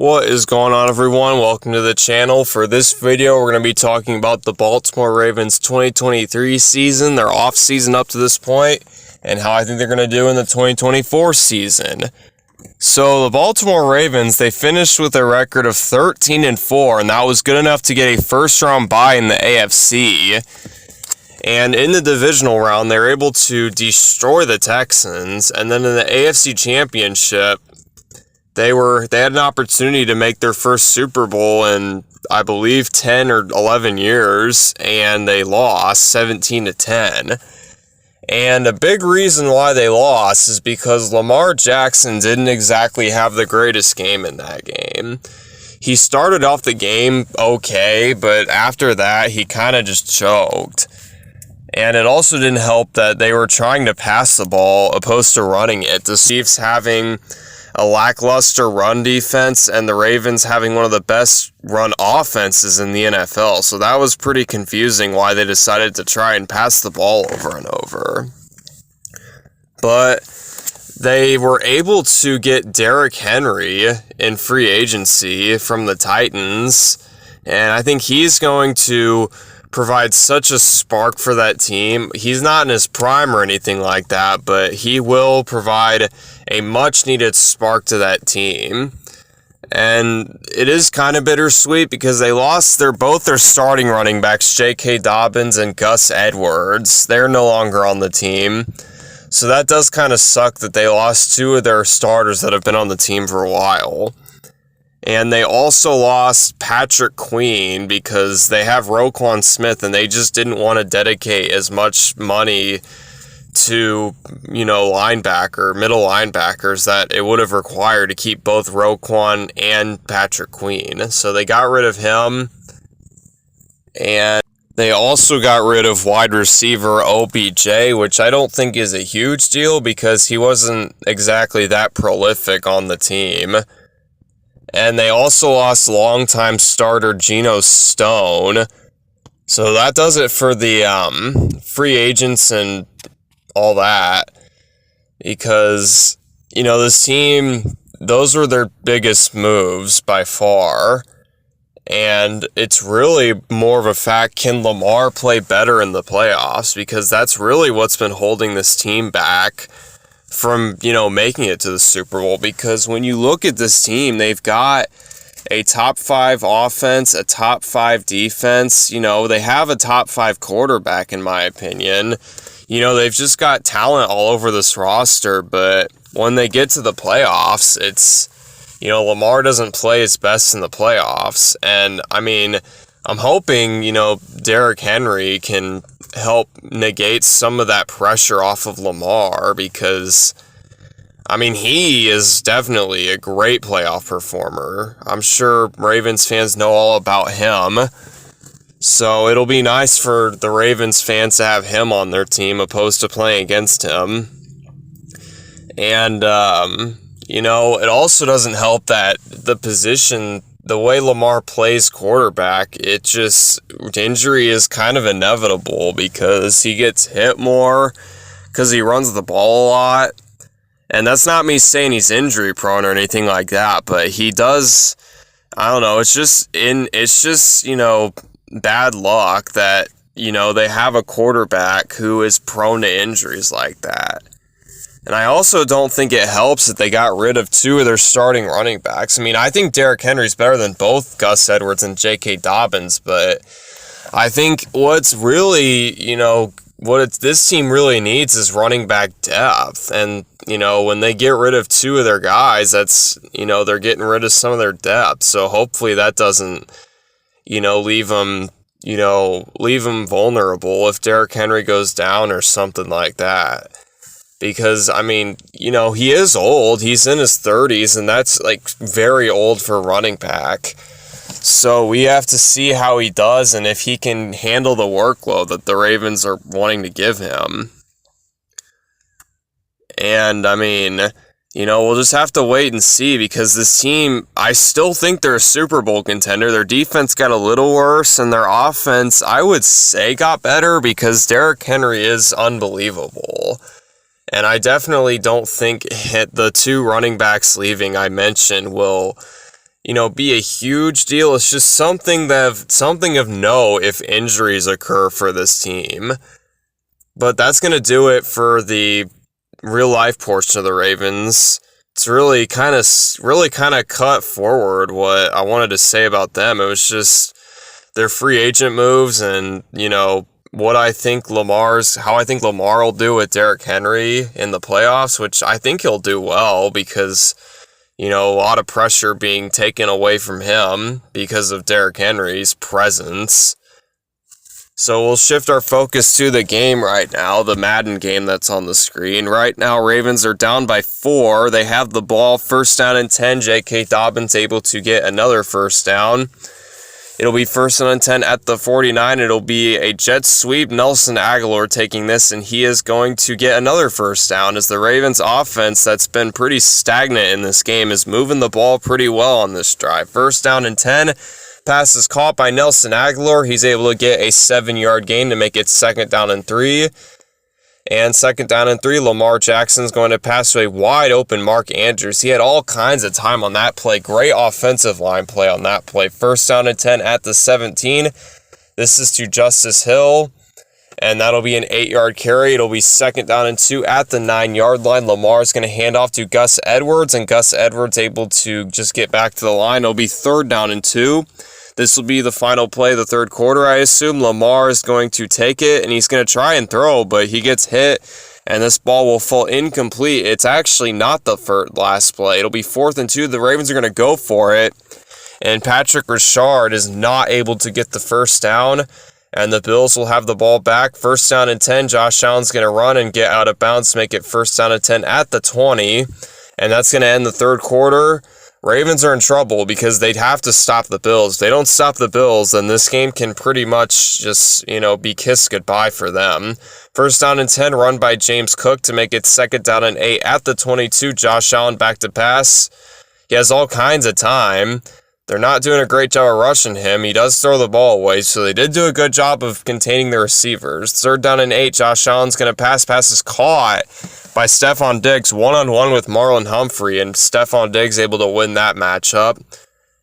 What is going on, everyone? Welcome to the channel. For this video, we're going to be talking about the Baltimore Ravens 2023 season, their off season up to this point, and how I think they're going to do in the 2024 season. So the Baltimore Ravens, they finished with a record of 13-4, and that was good enough to get a first-round bye in the AFC. And in the divisional round, they were able to destroy the Texans, and then in the AFC Championship, they had an opportunity to make their first Super Bowl in, I believe, 10 or 11 years, and they lost 17-10. And a big reason why they lost is because Lamar Jackson didn't exactly have the greatest game in that game. He started off the game okay, but after that, he kind of just choked. And it also didn't help that they were trying to pass the ball opposed to running it. The Chiefs having a lackluster run defense and the Ravens having one of the best run offenses in the NFL. So that was pretty confusing why they decided to try and pass the ball over and over. But they were able to get Derrick Henry in free agency from the Titans, and I think he's going to provide such a spark for that team. He's not in his prime or anything like that, but he will provide a much-needed spark to that team. And it is kind of bittersweet because they lost both their starting running backs, J.K. Dobbins and Gus Edwards. They're no longer on the team. So that does kind of suck that they lost two of their starters that have been on the team for a while. And they also lost Patrick Queen because they have Roquan Smith and they just didn't want to dedicate as much money to, middle linebackers that it would have required to keep both Roquan and Patrick Queen. So they got rid of him. And they also got rid of wide receiver OBJ, which I don't think is a huge deal because he wasn't exactly that prolific on the team. And they also lost longtime starter Geno Stone. So that does it for the free agents and all that. Because, this team, those were their biggest moves by far. And it's really more of a fact, can Lamar play better in the playoffs? Because that's really what's been holding this team back from, making it to the Super Bowl. Because when you look at this team, they've got a top 5 offense, a top 5 defense. They have a top 5 quarterback, in my opinion. They've just got talent all over this roster. But when they get to the playoffs, it's, Lamar doesn't play his best in the playoffs. And, I'm hoping, Derrick Henry can help negate some of that pressure off of Lamar because, he is definitely a great playoff performer. I'm sure Ravens fans know all about him. So it'll be nice for the Ravens fans to have him on their team opposed to playing against him. And, it also doesn't help that the way Lamar plays quarterback, injury is kind of inevitable because he gets hit more because he runs the ball a lot. And that's not me saying he's injury prone or anything like that, but he does, I don't know, it's just bad luck that, they have a quarterback who is prone to injuries like that. And I also don't think it helps that they got rid of two of their starting running backs. I think Derrick Henry's better than both Gus Edwards and J.K. Dobbins, but I think what's really, this team really needs is running back depth. And, when they get rid of two of their guys, that's, they're getting rid of some of their depth. So hopefully that doesn't, leave them vulnerable if Derrick Henry goes down or something like that. Because, he is old. He's in his 30s, and that's, very old for a running back. So we have to see how he does and if he can handle the workload that the Ravens are wanting to give him. And, we'll just have to wait and see because this team, I still think they're a Super Bowl contender. Their defense got a little worse, and their offense, I would say, got better because Derrick Henry is unbelievable. And I definitely don't think the two running backs leaving I mentioned will be a huge deal. It's just something of note if injuries occur for this team. But that's going to do it for the real life portion of the Ravens. It's really kind of cut forward what I wanted to say about them. It was just their free agent moves and, how I think Lamar will do with Derrick Henry in the playoffs, which I think he'll do well because, a lot of pressure being taken away from him because of Derrick Henry's presence. So we'll shift our focus to the game right now, the Madden game that's on the screen. Right now, Ravens are down by 4. They have the ball, 1st down and 10. J.K. Dobbins able to get another 1st down. It'll be 1st down and 10 at the 49. It'll be a jet sweep. Nelson Agholor taking this, and he is going to get another 1st down as the Ravens offense that's been pretty stagnant in this game is moving the ball pretty well on this drive. 1st down and 10. Pass is caught by Nelson Agholor. He's able to get a 7-yard gain to make it 2nd down and 3. And 2nd down and 3, Lamar Jackson's going to pass to a wide open Mark Andrews. He had all kinds of time on that play. Great offensive line play on that play. 1st down and 10 at the 17. This is to Justice Hill. And that'll be an 8-yard carry. It'll be 2nd down and 2 at the 9-yard line. Lamar's going to hand off to Gus Edwards. And Gus Edwards able to just get back to the line. It'll be 3rd down and 2. This will be the final play of the 3rd quarter, I assume. Lamar is going to take it, and he's going to try and throw, but he gets hit, and this ball will fall incomplete. It's actually not the last play. It'll be 4th and 2. The Ravens are going to go for it, and Patrick Ricard is not able to get the 1st down, and the Bills will have the ball back. 1st down and 10. Josh Allen's going to run and get out of bounds to make it 1st down and 10 at the 20, and that's going to end the 3rd quarter. Ravens are in trouble because they'd have to stop the Bills. If they don't stop the Bills, then this game can pretty much just, be kissed goodbye for them. 1st down and 10, run by James Cook to make it 2nd down and 8 at the 22. Josh Allen back to pass. He has all kinds of time. They're not doing a great job of rushing him. He does throw the ball away, so they did do a good job of containing the receivers. 3rd down and 8, Josh Allen's going to pass. Pass is caught by Stephon Diggs, one-on-one with Marlon Humphrey, and Stephon Diggs able to win that matchup.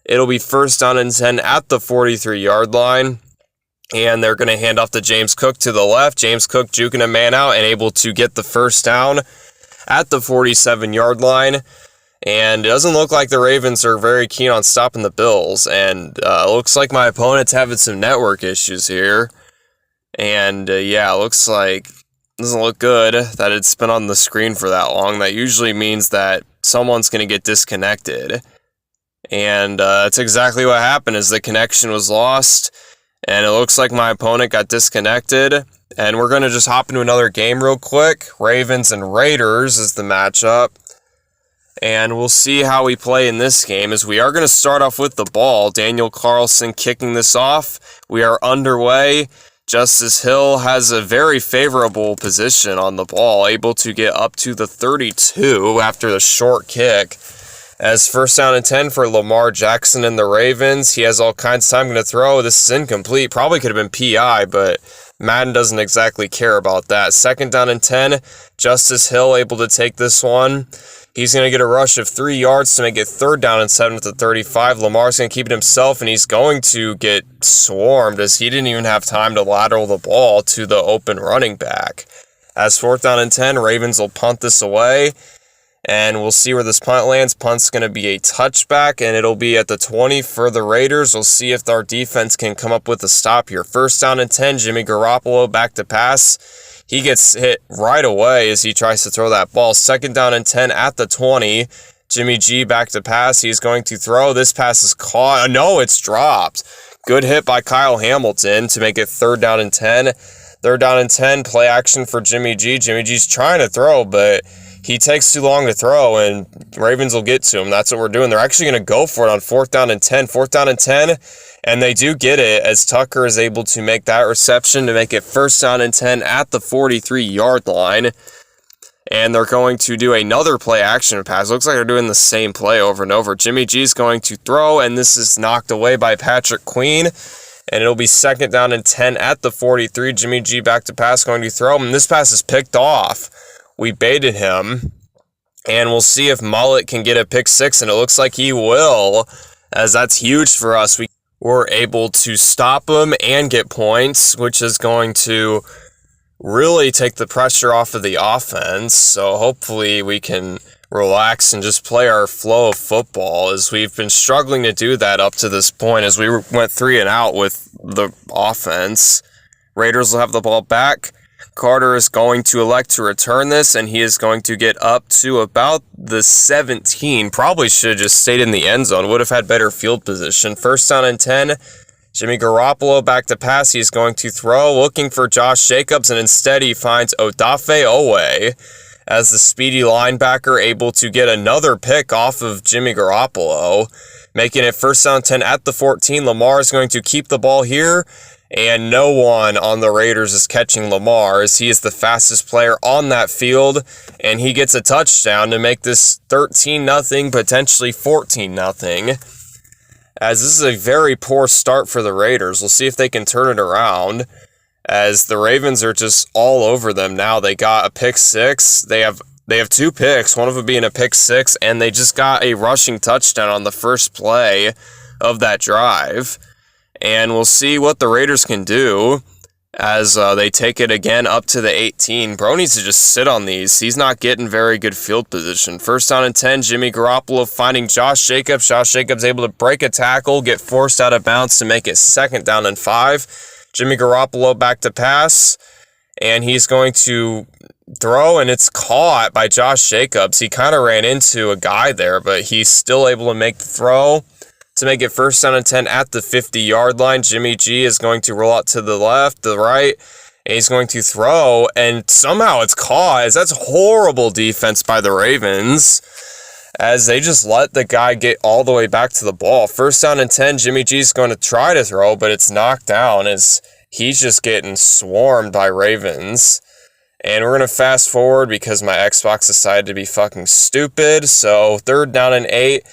It'll be 1st down and 10 at the 43-yard line, and they're going to hand off to James Cook to the left. James Cook juking a man out and able to get the 1st down at the 47-yard line, and it doesn't look like the Ravens are very keen on stopping the Bills, and it looks like my opponent's having some network issues here, and it looks like doesn't look good that it's been on the screen for that long. That usually means that someone's going to get disconnected. And that's exactly what happened, is the connection was lost. And it looks like my opponent got disconnected. And we're going to just hop into another game real quick. Ravens and Raiders is the matchup. And we'll see how we play in this game, as we are going to start off with the ball. Daniel Carlson kicking this off. We are underway. Justice Hill has a very favorable position on the ball, able to get up to the 32 after the short kick. As 1st down and 10 for Lamar Jackson and the Ravens. He has all kinds of time to throw. This is incomplete. Probably could have been PI, but Madden doesn't exactly care about that. 2nd down and 10. Justice Hill able to take this one. He's going to get a rush of 3 yards to make it 3rd down and 7 at the 35. Lamar's going to keep it himself, and he's going to get swarmed as he didn't even have time to lateral the ball to the open running back. As 4th down and 10, Ravens will punt this away, and we'll see where this punt lands. Punt's going to be a touchback, and it'll be at the 20 for the Raiders. We'll see if our defense can come up with a stop here. 1st down and 10, Jimmy Garoppolo back to pass. He gets hit right away as he tries to throw that ball. 2nd down and 10 at the 20. Jimmy G back to pass. He's going to throw. This pass is caught. No, it's dropped. Good hit by Kyle Hamilton to make it 3rd down and 10. 3rd down and 10, play action for Jimmy G. Jimmy G's trying to throw, but he takes too long to throw, and Ravens will get to him. That's what we're doing. They're actually going to go for it on 4th down and 10. 4th down and 10, and they do get it as Tucker is able to make that reception to make it 1st down and 10 at the 43-yard line. And they're going to do another play action pass. Looks like they're doing the same play over and over. Jimmy G's going to throw, and this is knocked away by Patrick Queen. And it'll be 2nd down and 10 at the 43. Jimmy G back to pass, going to throw, and this pass is picked off. We baited him, and we'll see if Mullet can get a pick 6, and it looks like he will, as that's huge for us. We were able to stop them and get points, which is going to really take the pressure off of the offense. So hopefully we can relax and just play our flow of football, as we've been struggling to do that up to this point, as we went 3 and out with the offense. Raiders will have the ball back. Carter is going to elect to return this, and he is going to get up to about the 17. Probably should have just stayed in the end zone. Would have had better field position. First down and 10. Jimmy Garoppolo back to pass. He's going to throw, looking for Josh Jacobs, and instead he finds Odafe Owe as the speedy linebacker, able to get another pick off of Jimmy Garoppolo, making it first down 10 at the 14. Lamar is going to keep the ball here, and no one on the Raiders is catching Lamar, as he is the fastest player on that field, and he gets a touchdown to make this 13-0, potentially 14-0. As this is a very poor start for the Raiders. We'll see if they can turn it around, as the Ravens are just all over them now. They got a pick six. They have 2 picks, one of them being a pick six, and they just got a rushing touchdown on the first play of that drive. And we'll see what the Raiders can do as they take it again up to the 18. Bro needs to just sit on these. He's not getting very good field position. First down and 10, Jimmy Garoppolo finding Josh Jacobs. Josh Jacobs able to break a tackle, get forced out of bounds to make it second down and 5. Jimmy Garoppolo back to pass, and he's going to throw, and it's caught by Josh Jacobs. He kind of ran into a guy there, but he's still able to make the throw to make it first down and 10 at the 50-yard line. Jimmy G is going to roll out to the left, the right, and he's going to throw, and somehow it's caught, as that's horrible defense by the Ravens, as they just let the guy get all the way back to the ball. First down and 10, Jimmy G's going to try to throw, but it's knocked down as he's just getting swarmed by Ravens. And we're going to fast forward because my Xbox decided to be fucking stupid. So third down and 8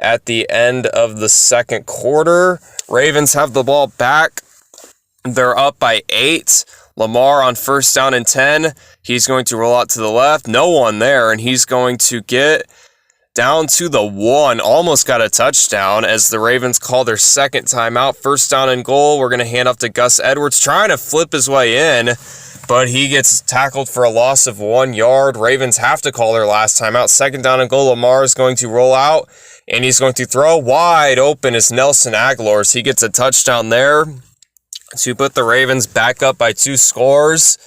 at the end of the second quarter. Ravens have the ball back. They're up by 8. Lamar on first down and 10. He's going to roll out to the left. No one there, and he's going to get down to the 1, almost got a touchdown as the Ravens call their second timeout. First down and goal. We're going to hand off to Gus Edwards, trying to flip his way in, but he gets tackled for a loss of 1 yard. Ravens have to call their last timeout. Second down and goal. Lamar is going to roll out, and he's going to throw wide open as Nelson Aguilar. He gets a touchdown there to put the Ravens back up by 2 scores.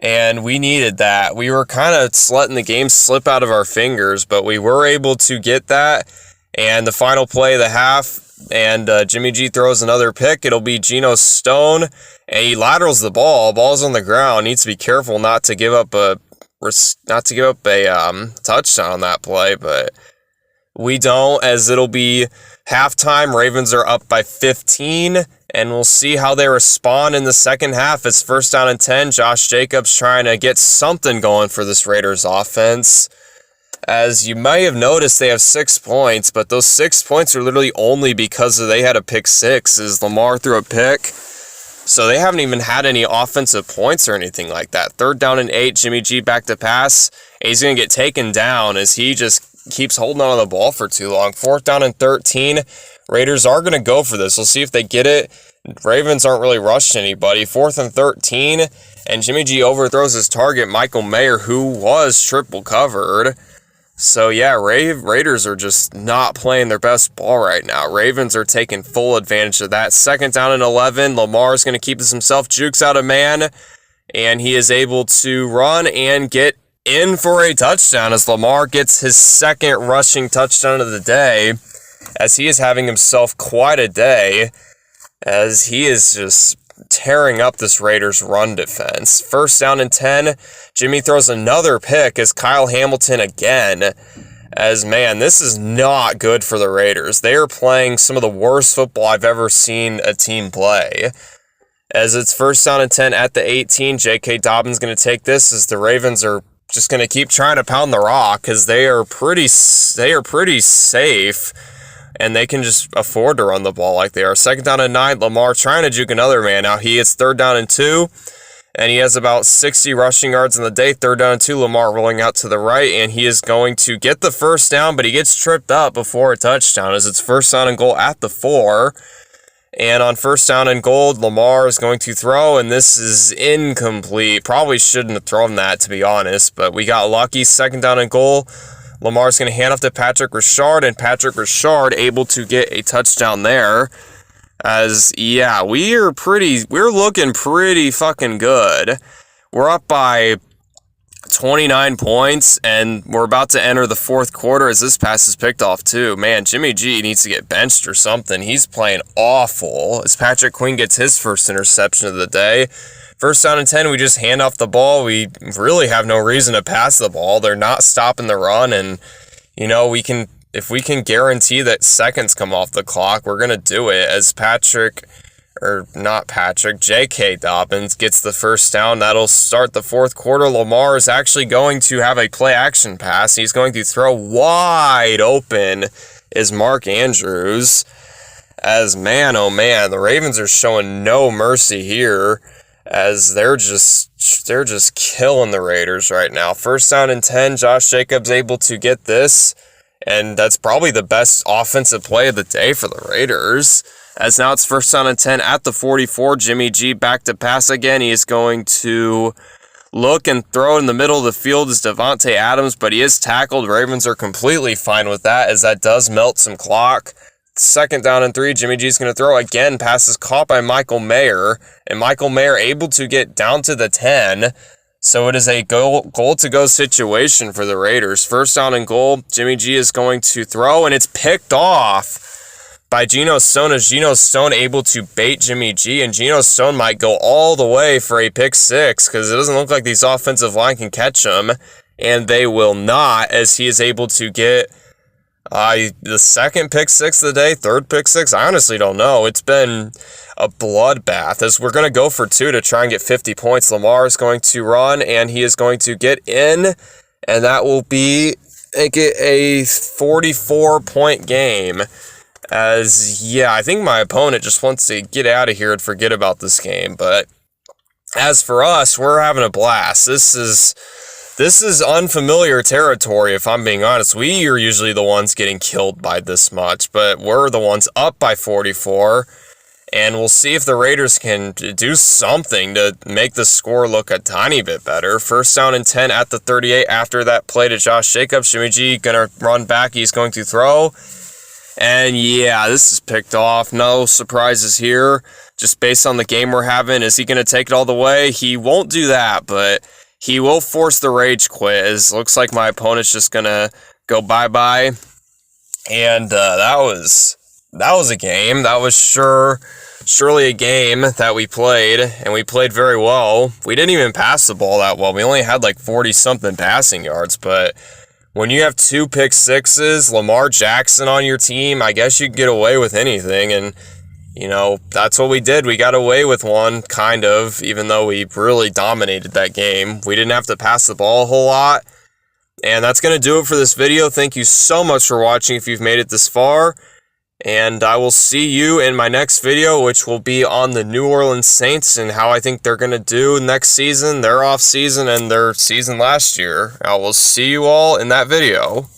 And we needed that. We were kind of letting the game slip out of our fingers, but we were able to get that. And the final play of the half, and Jimmy G throws another pick. It'll be Geno Stone, and he laterals the ball. Ball's on the ground. Needs to be careful not to give up a touchdown on that play, but we don't, as it'll be halftime. Ravens are up by 15. And we'll see how they respond in the second half. It's first down and 10. Josh Jacobs trying to get something going for this Raiders offense. As you may have noticed, they have 6 points, but those 6 points are literally only because they had a pick 6, as Lamar threw a pick. So they haven't even had any offensive points or anything like that. Third down and 8, Jimmy G back to pass. And he's going to get taken down as he just keeps holding on to the ball for too long. Fourth down and 13. Raiders are going to go for this. We'll see if they get it. Ravens aren't really rushing anybody. 4th and 13, and Jimmy G overthrows his target, Michael Mayer, who was triple covered. So yeah, Raiders are just not playing their best ball right now. Ravens are taking full advantage of that. Second down and 11. Lamar is going to keep this himself. Jukes out a man, and he is able to run and get in for a touchdown as Lamar gets his second rushing touchdown of the day, as he is having himself quite a day, as he is just tearing up this Raiders run defense. First down and 10. Jimmy throws another pick as Kyle Hamilton again. As, man, this is not good for the Raiders. They are playing some of the worst football I've ever seen a team play. As it's first down and 10 at the 18. J.K. Dobbins going to take this as the Ravens are just going to keep trying to pound the rock because they are pretty safe. And they can just afford to run the ball like they are. Second down and 9, Lamar trying to juke another man out. He hits third down and 2. and he has about 60 rushing yards in the day. 3rd down and 2, Lamar rolling out to the right, and he is going to get the first down, but he gets tripped up before a touchdown as it's 1st down and goal at the 4. And on 1st down and goal, Lamar is going to throw, and this is incomplete. Probably shouldn't have thrown that, to be honest, but we got lucky. 2nd down and goal. Lamar's going to hand off to Patrick Richard, and Patrick Richard able to get a touchdown there. As, yeah, we're looking pretty fucking good. We're up by 29 points, and we're about to enter the 4th quarter as this pass is picked off too. Man, Jimmy G needs to get benched or something. He's playing awful as Patrick Queen gets his first interception of the day. 1st down and 10, we just hand off the ball. We really have no reason to pass the ball. They're not stopping the run, and, you know, if we can guarantee that seconds come off the clock, we're going to do it as J.K. Dobbins gets the first down. That'll start the 4th quarter. Lamar is actually going to have a play-action pass. He's going to throw wide open is Mark Andrews. As, man, oh man, the Ravens are showing no mercy here as they're just killing the Raiders right now. 1st down and 10, Josh Jacobs able to get this, and that's probably the best offensive play of the day for the Raiders. As now it's 1st down and 10 at the 44. Jimmy G back to pass again. He is going to look and throw in the middle of the field as Devontae Adams, but he is tackled. Ravens are completely fine with that as that does melt some clock. 2nd down and 3. Jimmy G's going to throw again. Pass is caught by Michael Mayer, and Michael Mayer able to get down to the 10. So it is a goal-to-go situation for the Raiders. 1st down and goal. Jimmy G is going to throw, and it's picked off by Geno Stone as Geno Stone able to bait Jimmy G, and Geno Stone might go all the way for a pick 6 because it doesn't look like these offensive line can catch him, and they will not as he is able to get the 2nd pick 6 of the day, 3rd pick 6. I honestly don't know. It's been a bloodbath as we're going to go for 2 to try and get 50 points. Lamar is going to run, and he is going to get in, and that will make it a 44-point game. As, yeah, I think my opponent just wants to get out of here and forget about this game. But as for us, we're having a blast. This is unfamiliar territory, if I'm being honest. We are usually the ones getting killed by this much, but we're the ones up by 44. And we'll see if the Raiders can do something to make the score look a tiny bit better. 1st down and 10 at the 38 after that play to Josh Jacobs. Jimmy G going to run back. He's going to throw. And yeah, this is picked off. No surprises here. Just based on the game we're having, is he going to take it all the way? He won't do that, but he will force the rage quit. It looks like my opponent's just going to go bye-bye. And that was a game. That was surely a game that we played, and we played very well. We didn't even pass the ball that well. We only had like 40-something passing yards, but when you have 2 pick 6s, Lamar Jackson on your team, I guess you can get away with anything, and, you know, that's what we did. We got away with one, kind of, even though we really dominated that game. We didn't have to pass the ball a whole lot, and that's going to do it for this video. Thank you so much for watching if you've made it this far. And I will see you in my next video, which will be on the New Orleans Saints and how I think they're going to do next season, their off season, and their season last year. I will see you all in that video.